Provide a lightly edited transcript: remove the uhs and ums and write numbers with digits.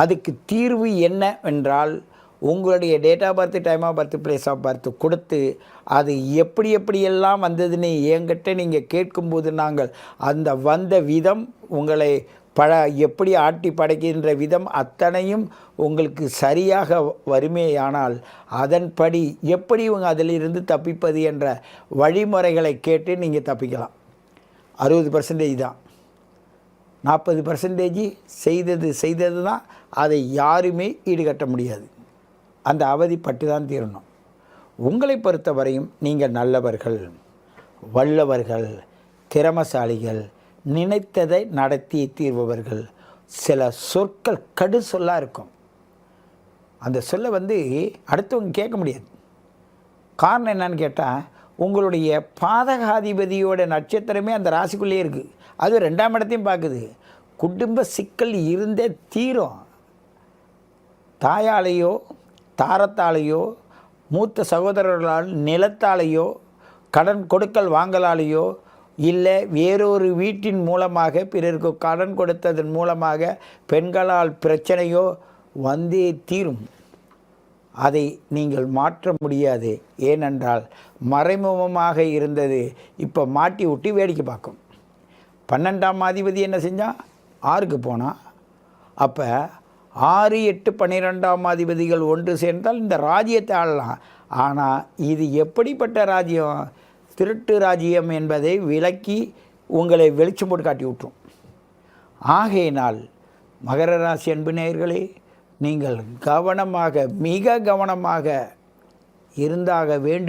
அதுக்கு தீர்வு என்ன என்றால் உங்களுடைய date of birth, time of birth, place of birth கொடுத்து அது எப்படியெல்லாம் வந்ததுன்னு என்கிட்ட நீங்கள் கேட்கும்போது நாங்கள் அந்த வந்த விதம் உங்களை எப்படி ஆட்டி படைக்கின்ற விதம் அத்தனையும் உங்களுக்கு சரியாக வருமேயானால் அதன்படி எப்படி அதிலிருந்து தப்பிப்பது என்ற வழிமுறைகளை கேட்டு நீங்கள் தப்பிக்கலாம். 60% தான். 40% செய்தது தான். அதை யாருமே ஈடுகட்ட முடியாது. அந்த அவதிப்பட்டு தான் தீரணும். உங்களை பொறுத்தவரையும் நீங்கள் நல்லவர்கள், வல்லவர்கள், திறமசாலிகள், நினைத்ததை நடத்தி தீர்பவர்கள். சில சொற்கள் கடு சொல்லாக இருக்கும். அந்த சொல்லை அடுத்தவங்க கேட்க முடியாது. காரணம் என்னன்னு கேட்டால் உங்களுடைய பாதகாதிபதியோட நட்சத்திரமே அந்த ராசிக்குள்ளேயே இருக்குது. அது 2ஆம் இடத்தையும் பார்க்குது. குடும்ப சிக்கல் இருந்தே தீரும். தாயாலேயோ, தாரத்தாலேயோ, மூத்த சகோதரர்களால், நிலத்தாலேயோ, கடன் கொடுக்கல் வாங்கலாலேயோ, இல்லை வேறொரு வீட்டின் மூலமாக பிறருக்கு கடன் கொடுத்ததன் மூலமாக பெண்களால் பிரச்சனையோ வந்தே தீரும். அதை நீங்கள் மாற்ற முடியாது. ஏனென்றால் மறைமுகமாக இருந்தது இப்போ மாட்டி விட்டு வேடிக்கை பார்க்கும். 12ஆம் அதிபதி என்ன செஞ்சால் 6க்கு போனால், அப்போ 6, 8, 12ஆம் அதிபதிகள் ஒன்று சேர்ந்தால் இந்த ராஜ்யத்தை ஆளலாம். ஆனால் இது எப்படிப்பட்ட ராஜ்யம்? திருட்டு ராஜ்யம் என்பதை விளக்கி உங்களை வெளிச்சம் போட்டு காட்டி விட்டுரும். ஆகையினால் மகர ராசி அன்பு நேயர்களே, நீங்கள் கவனமாக, மிக கவனமாக இருந்தாக வேண்டும்.